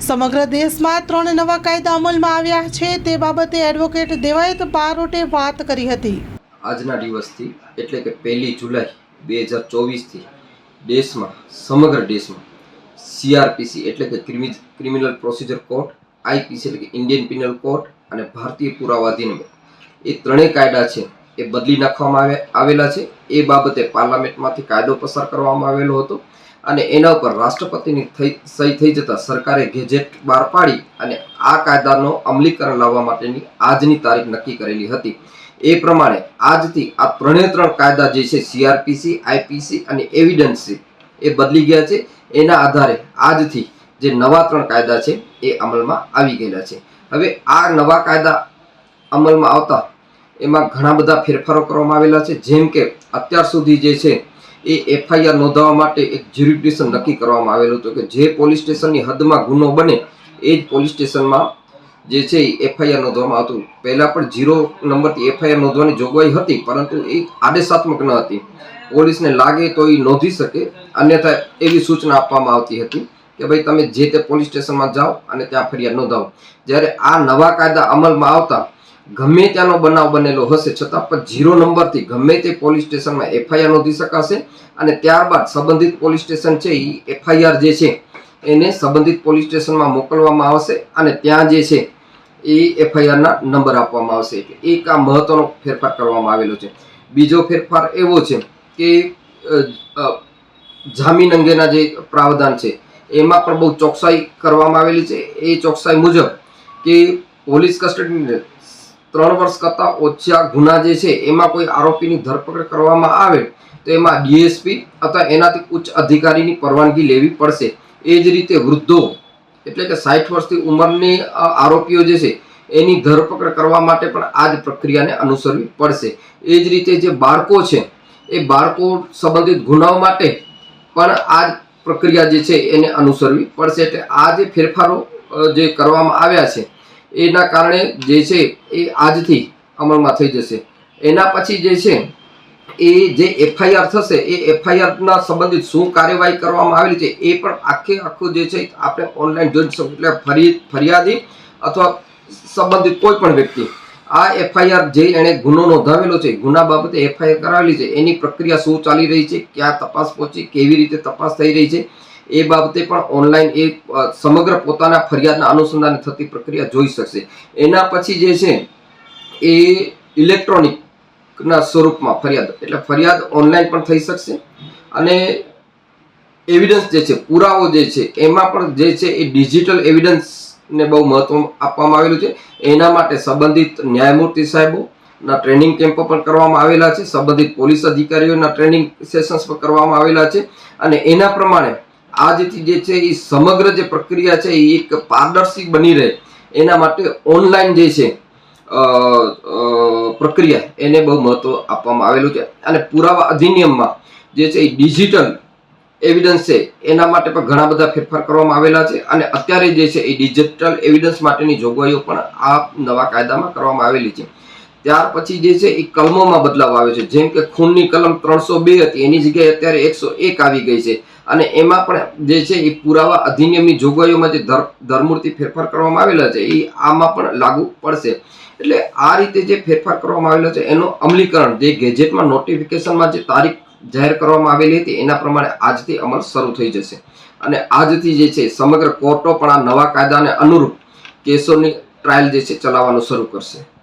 સમગ્ર દેશમાં 3 નવા કાયદા અમલમાં આવ્યા છે તે બાબતે એડવોકેટ દેવાયત બારોટે વાત કરી હતી। આજના દિવસથી એટલે કે 1 જુલાઈ 2024 થી સમગ્ર દેશમાં CRPC એટલે કે ક્રિમિનલ પ્રોસિજર કોડ, IPC એટલે કે ઇન્ડિયન પિનલ કોડ અને ભારતીય પુરાવા અધિનિયમ એ ત્રણેય કાયદા છે એ બદલી નાખવામાં આવેલા છે। એ બાબતે પાર્લામેન્ટમાંથી કાયદો પસાર કરવામાં આવેલો હતો અને એના ઉપર રાષ્ટ્રપતિની સહી થઈ જતા સરકારે ગેજેટ બહાર પાડી અને આ કાયદાનો અમલીકરણ લાવવા માટેની આજની તારીખ નક્કી કરેલી હતી। એ પ્રમાણે આજથી આ ત્રણ કાયદા જે છે CRPC, IPC અને એવિડન્સ એ બદલી ગયા છે। એના આધારે આજથી જે નવા 3 કાયદા છે એ અમલમાં આવી ગયેલા છે। હવે આ નવા કાયદા અમલમાં આવતા એમાં ઘણા બધા ફેરફારો કરવામાં આવેલા છે। જેમ કે અત્યાર સુધી જે છે એ FIR નોંધાવવા માટે એક જ્યુરિડિક્શન નક્કી કરવામાં આવેલું હતું કે જે પોલીસ સ્ટેશનની હદમાં ગુનો બને એ જ પોલીસ સ્ટેશનમાં જે છે એ FIR નોંધવામાં આવતું। પહેલાં પણ 0 નંબરથી FIR નોંધવાની જોગવાઈ હતી, પરંતુ એ આદેશાત્મક ન હતી। પોલીસને લાગે તો એ નોંધી શકે, અન્યથા એવી સૂચના આપવામાં આવતી હતી કે ભાઈ તમે જે તે પોલીસ સ્ટેશનમાં જાઓ અને ત્યાં ફરિયાદ નોંધાવો। જ્યારે આ નવા કાયદા અમલમાં આવતા ગમે ત્યાંનો બનાવ બનેલો હશે છતાં પણ 0 નંબરથી ગમે તે પોલીસ સ્ટેશનમાં FIR નોંધી શકાશે અને ત્યારબાદ સંબંધિત પોલીસ સ્ટેશન છે એ FIR જે છે એને સંબંધિત પોલીસ સ્ટેશનમાં મોકલવામાં આવશે અને ત્યાં જે છે એ FIRના નંબર આપવામાં આવશે। એટલે એક આ મહત્વનો ફેરફાર કરવામાં આવેલો છે। બીજો ફેરફાર એવો છે કે જામીન અંગેના જે પ્રાવધાન છે એમાં પણ બહુ ચોકસાઈ કરવામાં આવેલી છે। એ ચોકસાઈ મુજબ કે પોલીસ કસ્ટડીની 3 વર્ષ કરતાં ઓછા ગુના જે છે એમાં કોઈ આરોપીની ધરપકડ કરવામાં આવે તો એમાં DSP અથવા એનાથી ઉચ્ચ અધિકારીની પરવાનગી લેવી પડશે। એ જ રીતે વૃદ્ધો એટલે કે 60 વર્ષથી ઉંમરની આરોપીઓ જે છે એની ધરપકડ કરવા માટે પણ આ જ પ્રક્રિયાને અનુસરવી પડશે। એ જ રીતે જે બાળકો છે એ બાળકો સંબંધિત ગુનાઓ માટે પણ આ જ પ્રક્રિયા જે છે એને અનુસરવી પડશે। એટલે આ જે ફેરફારો જે કરવામાં આવ્યા છે એના કારણે જે છે એ આજથી અમલમાં થઈ જશે। એના પછી જે છે એ જે FIR થશે એ FIRના સંબંધિત શું કાર્યવાહી કરવામાં આવેલી છે એ પણ આખું જે છે આપણે ઓનલાઈન જોઈ શકીએ। એટલે ફરિયાદી અથવા સંબંધિત કોઈ પણ વ્યક્તિ આ FIR જે એણે ગુનો નોંધાવેલો છે, ગુના બાબતે FIR કરાવેલી છે, એની પ્રક્રિયા શું ચાલી રહી છે, ક્યાં તપાસ પહોંચી, કેવી રીતે તપાસ થઈ રહી છે એ બાબતે પણ ઓનલાઈન એ સમગ્ર પોતાના ફરિયાદના અનુસંધાને થતી પ્રક્રિયા જોઈ શકશે। એના પછી જે છે એ ઇલેક્ટ્રોનિકના સ્વરૂપમાં ફરિયાદ એટલે ફરિયાદ ઓનલાઈન પણ થઈ શકશે અને એવિડન્સ જે છે, પુરાવો જે છે એમાં પણ જે છે એ ડિજિટલ એવિડન્સને બહુ મહત્વ આપવામાં આવેલું છે। એના માટે સંબંધિત ન્યાયમૂર્તિ સાહેબોના ટ્રેનિંગ કેમ્પો પણ કરવામાં આવેલા છે, સંબંધિત પોલીસ અધિકારીઓના ટ્રેનિંગ સેશન્સ પણ કરવામાં આવેલા છે અને એના પ્રમાણે આજથી જે છે એ સમગ્ર જે પ્રક્રિયા છે એ એક પારદર્શી બની રહે એના માટે ઓનલાઈન જે છે પ્રક્રિયા એને બહુ મહત્વ આપવામાં આવેલું છે। અને પુરાવા અધિનિયમમાં જે છે એ ડિજિટલ એવિડન્સ છે એના માટે પણ ઘણા બધા ફેરફાર કરવામાં આવેલા છે અને અત્યારે જે છે એ ડિજિટલ એવિડન્સ માટેની જોગવાઈઓ પણ આ નવા કાયદામાં કરવામાં આવેલી છે। ત્યાર પછી જે છે એ કલમોમાં બદલાવ આવે છે। જેમ કે ખૂનની કલમ 302 હતી એની જગ્યાએ અત્યારે 101 આવી ગઈ છે અને એમાં પણ જે છે એ પુરાવા અધિનિયમની જોગવાઈઓમાં જે ધરમૂળથી ફેરફાર કરવામાં આવેલા છે એ આમાં પણ લાગુ પડશે। એટલે આ રીતે જે ફેરફાર કરવામાં આવેલો છે એનું અમલીકરણ જે ગેજેટમાં નોટિફિકેશનમાં જે તારીખ જાહેર કરવામાં આવેલી હતી એના પ્રમાણે આજથી અમલ શરૂ થઈ જશે અને આજથી જે છે સમગ્ર કોર્ટો પણ આ નવા કાયદાને અનુરૂપ કેસોની ટ્રાયલ જે છે ચલાવવાનું શરૂ કરશે।